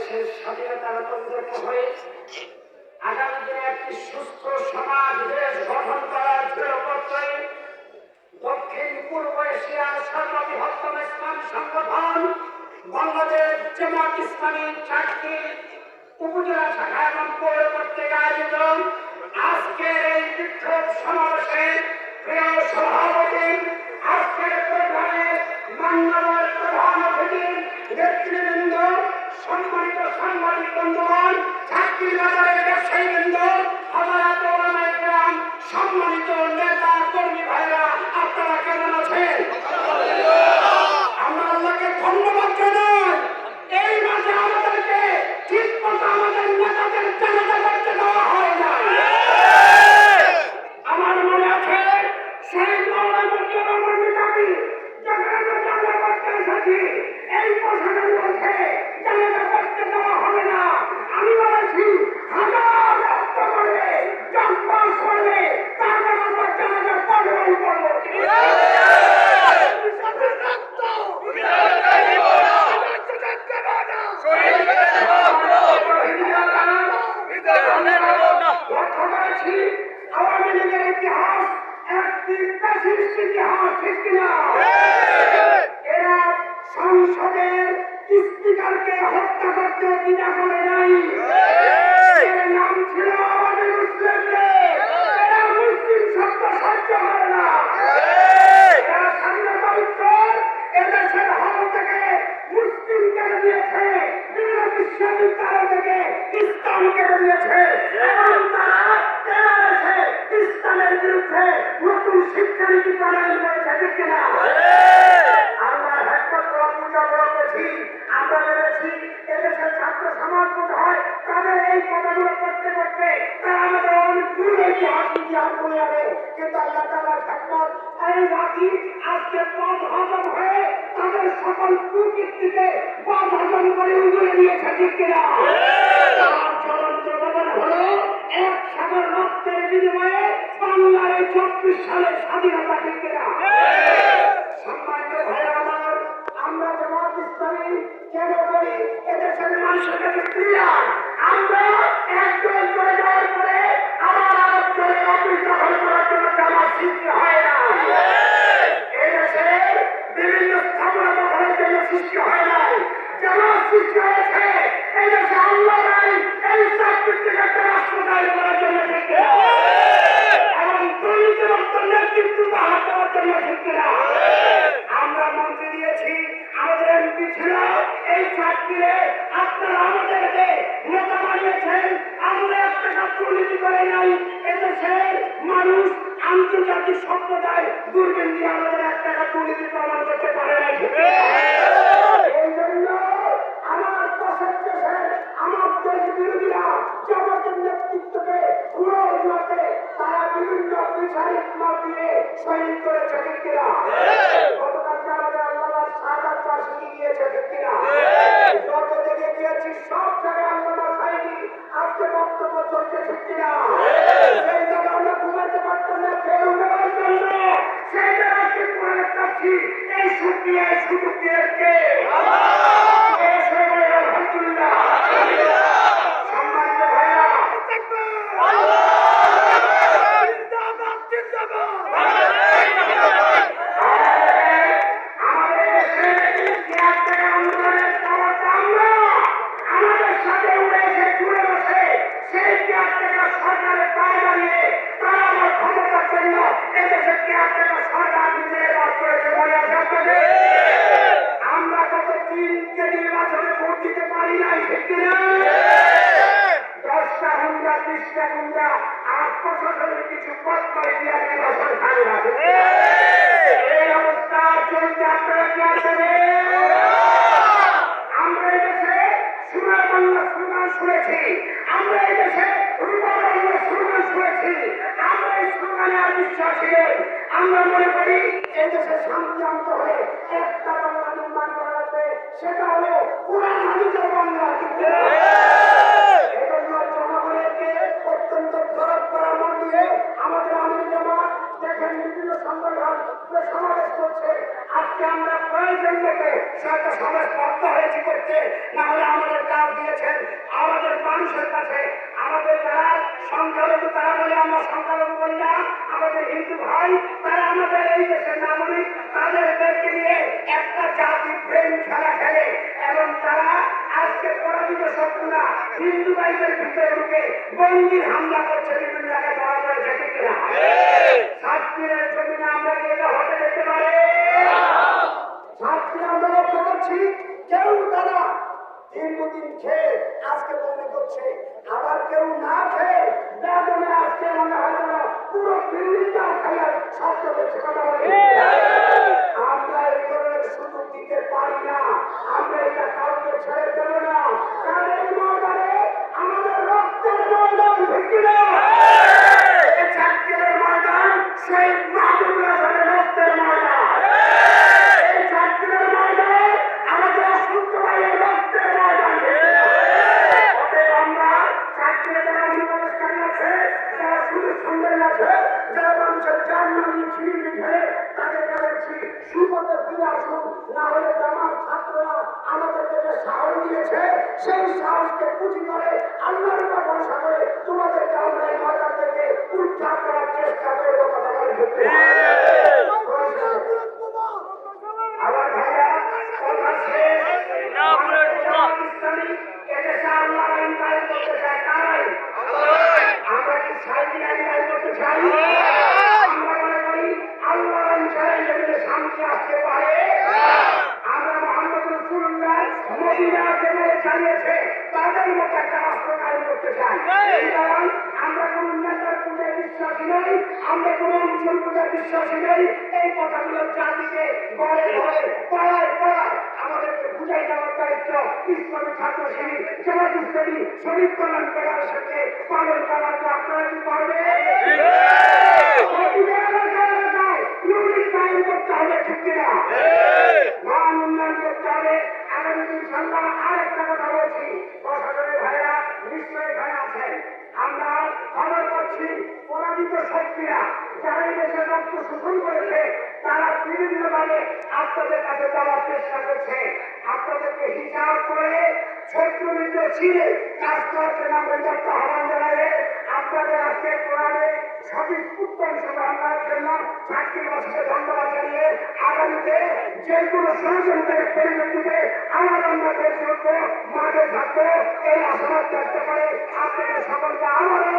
বাংলাদেশের স্বাধীনতা রতন্ত্র হয়ে আগামী দিনে একটি সুস্থ সমাজ দেশ গঠন করার দৃঢ় প্রত্যয়ে দক্ষিণ পূর্ব এশিয়ার সর্ববৃহত্তম ইসলাম সংগঠন বাংলাদেশ জামাত ইসলামী 4টি উপজেলা শাখা এবং পৌর কর্তৃক আয়োজিত আজকের এই বিক্ষোভ সমাবেশে প্রিয় সভাপতি, আজকের প্রোগ্রামে মান্যবর প্রধান অতিথি নেতৃবৃন্দ, সম্মানিত সাংবাদিক বন্ধুগণ, চাকরির বাজারের ব্যবসায়ীবৃন্দ, হাজারাত ওলামায়ে কেরাম, সম্মানিত নেতা কর্মী ভাইরা, আপনারা কেমন আছেন? আমরা আল্লাহকে ধন্যবাদ জানাই। এই মাঝে আমাদেরকে ঠিক মতো আমাদের নেতাদের জানাজা করতে দেওয়া হয় না। আমার মনে আছে সেই মৌলানা আমার নেতাকে যেখানে জানাজা করতে এসেছি, এই প্রশাসন বলছে জানাজা করতে দেওয়া হবে না। আমি বলেছি হাজার রক্ত করে জম্পাস করে তারপর আমরা জানাজা করবই করবো। লক্ষ্য করেছি আওয়ামী লীগের ইতিহাস একটি ফ্যাসিস্ট ইতিহাস, ঠিক কিনা? এরা সংসদের স্পিকারকে হত্যা করতে দ্বিধা করে নাই। এর নাম ছিল আমাদের মুসলিমদের। এরা মুসলিম শব্দ সহ্য করে না। এরা স্বাধীনতা উত্তর এদেশের হল থেকে মুসলিম কেটে দিয়েছে, বিভিন্ন বিশ্ববিদ্যালয় থেকে ইসলাম কেটে দিয়েছে এবং তারা এদেশে ইসলামের বিরুদ্ধে নতুন শিক্ষানীতি প্রণয়ন করেছে, ঠিক কিনা? আমরা একমাত্র পূজা বড় করছি। আমরা ভেবেছি এদেশের ছাত্র সমাজ বোধ হয় তাদের এই কথাগুলো করতে করতে তারা আমাদের অনেক দূরে ইতিহাস করে যাবে, কিন্তু আল্লাহ তাআলার হিকমত এই জাতি আজকে পথ হজম হয়ে তাদের সকল কুকীর্তিকে পথ হজম করে উগড়ে দিয়েছে, ঠিক কিনা? তার জ্বলন্ত প্রমাণ হলো এক সাগর রক্তের বিনিময়ে বাংলার 24 সালের স্বাধীনতা, ঠিক কিনা? সম্মানিত ভাইরা আমার, আমরা জামাত ইসলামী কেন করি? এদেশের মানুষের কাছে ক্লিয়ার। আমরা একজন চলে যাওয়ার পরে আবার আরেকজনের অফিস দখল করার জন্য জামাত সৃষ্টি হয় না। এদেশের বিভিন্ন স্থাপনা দখলের জন্য সৃষ্টি হয় নাই, জামাত সৃষ্টি হয়েছে এদেশে আল্লাহ নাই এই সার্টিফিকেট একটা রাষ্ট্র দায়ী করার জন্য, ঠিক কিনা? এবং দুর্নীতিমুক্ত নেতৃত্ব বাহার দেওয়ার জন্য, ঠিক কিনা? আমরা মন্ত্রী দিয়েছি, আমাদের এমপি ছিল এই চাকরিরে, আপনারা আমাদেরকে নেতা বানিয়েছেন। আমরা একটা দুর্নীতি করে নাই। এদেশের মানুষ আন্তর্জাতিক সম্প্রদায় দূরবীন দিয়ে আমাদের 1 টাকা দুর্নীতি প্রমাণ করতে পারে নাই। এই জন্য আমার পাশের দেশের আমাদের বিরোধীরা জামাতের নেতৃত্বকে পুরো অজুহাতে তারা বিভিন্ন বিচারিক মাল দিয়ে শহীদ করেছে, ঠিক কিনা? গতকালকে আমাদের আল্লাহর শাহাদাত বার্ষিকী গিয়েছে, ঠিক কিনা? যত জায়গায় গিয়েছি সব জায়গায় আল্লাহর শাহিদি আজকে বক্তব্য চলছে, ঠিক কিনা? সেই জায়গায় আমরা ঘুমাতে পারতাম না, কেউ নেওয়ার জন্য সেই জায়গায় আজকে কোরআনের তাফসীর এই শুকরিয়া এই সুযোগ দিয়েছে। আলহামদুলিল্লাহ। সম্মানিত ভাইরা, আমাদের দেশে আন্দোলনের আমাদের সাথে উড়ে এসে জুড়ে বসে সেই সরকারের পায়ে দাঁড়িয়ে তারা আমার ক্ষমতার জন্য এদেশে সরকার নিজের বাদ করেছে, মনে আছে আপনাদের? আমরা গত 3 নির্বাচনে ভোট দিতে পারি নাই, ঠিক কিনা? 10টা হুন্ডা 30টা হুন্ডা আর প্রশাসনের কিছু পদ করে দিয়ে নির্বাচন খালি আছে। এই অবস্থা চলছে, আপনারা কি আসবে? আমরা এদেশে সোনার বাংলা স্লোগান শুনেছি, আমরা এদেশে রূপার বাংলা স্লোগান শুনেছি, আমরা এই স্লোগানে আর বিশ্বাসী নই। আমরা মনে করি এদেশে শান্তি আনতে হলে একটা বাংলা নির্মাণ করা লাগবে, সেটা হলো কোরআন হাদিসের বাংলা। এজন্য জনগণকে অত্যন্ত দরদ পরামর্শ দিয়ে আমাদের আমির জামাত দেখেন বিভিন্ন সংগঠন সমাবেশ করছে। আজকে আমরা প্রয়োজন মতো সেটা সমাজ বদ্ধ হয়েছি করতে, না হলে আমাদের কাজ দিয়েছে আমরা সংখ্যালঘু বলি না, আমাদের হিন্দু ভাই, তারা আমাদের এই দেশের নাগরিক, তাদেরকে নিয়ে একটা জাতি প্রেম খেলা খেলে এবং তারা আজকে পরাজিত শত্রুরা হিন্দু ভাইদের ভিতরে ঢুকে বন্দির হামলা করছে, বিভিন্ন জায়গায় ধরা পড়েছে, ঠিক কিনা? ছাত্রীদের জমিনে আমরা কি এটা হতে দেখতে পারি? ছাত্রী আমরা লক্ষ্য করছি, কেউ তারা দীর্ঘদিন খেয়ে আজকে বমি করছে, আবার কেউ না খেয়ে বেদনে আজকে মনে হয় যেন পুরো বিল্ডিংটা খেলার শব্দ দেখছে। কথা বলে আমরা এই ধরনের সুযোগ দিতে পারি না, আমরা এটা কাউকে ছেড়ে দেবো না। কারণ এই ময়দানে আমাদের রক্তের ময়দান, ঠিক কিনা? এই ছাত্রীদের ময়দান শহীদ মাহমুদুর হাসানের রক্তের ময়দান, এই ছাত্রীদের ময়দান আমাদের অসংখ্য ভাইয়ের রক্তের ময়দান। অতএব আমরা ছাত্রীদের যারা অভিভাবককারী আছে, যারা সুযোগ সুন্দরী আছে, যারা মানুষের জান মানি ছিঁড়ি লিখে, তাদেরকে বলছি সুপথে ফিরে আসুন, না হলে জামাত ছাত্ররা আমাদেরকে যে সাহস দিয়েছে সেই সাহসকে পুঁজি করে আল্লাহর উপর ভরসা করে তোমাদেরকে আমরা এই ময়দান থেকে উদ্ধার করার চেষ্টা করব। কথা বলে আবার ভাইরা কথা শেষ। ইসলামী এদেশে আল্লাহর আইন কায়েম করতে চায়, কারাই? আমরা কি সাইদি আইন কায়েম করতে চাই? আমরা মনে করি আল্লাহর আইন ছাড়া এদেশে শান্তি আসতে পারে? আমরা মুহাম্মদ রাসূলুল্লাহ মদিনা যেভাবে চালিয়েছে তাদের মতো একটা রাষ্ট্র কায়েম করতে চাই। কারণ আমরা কোন নেতার পূজায় বিশ্বাসী নই, আমরা কোন অঞ্চল পূজায় বিশ্বাসী নই। এই কথাগুলো জাতিকে ঘরে ঘরে পাড়ায় পাড়ায় আমাদেরকে বুঝাই দেওয়ার দায়িত্ব ইসলামী ছাত্র শিবির, জামাত ইসলামী, শহীদ কল্যাণ ফেডারেশনকে পালন করার জন্য আপনারা কি পারবেন? ইউনিট কায়েম করতে হবে, ঠিক কিনা? মান উন্নয়ন করতে হবে। আগামী ইনশাআল্লাহ আরেকটা কথা বলছি, প্রশাসনের ভাইরা নিশ্চয়ই এখানে আছেন। আমরা খবর পাচ্ছি পরাজিত শক্তিরা যারা এই দেশের রক্ত শোষণ করেছে, তারা বিভিন্নভাবে আপনাদের কাছে দেওয়ার চেষ্টা করছে। আপনাদেরকে হিসাব করে শত্রুমিত্র ছিঁড়ে কাজ করতে নামবেন একটা আহ্বান জানাবে। আপনাদের আজকে কোরআনে সঠিক উত্তর সমাধানের জন্য ছাত্রীবাসীকে ধন্যবাদ জানিয়ে আগামীতে যে কোনো ষড়যন্ত্রের পরিণতিতে আমরা বেশ উঠবো, মাঠে থাকবো, এই আশাবাদ ব্যক্ত করে আপনাদের সকলকে আমারও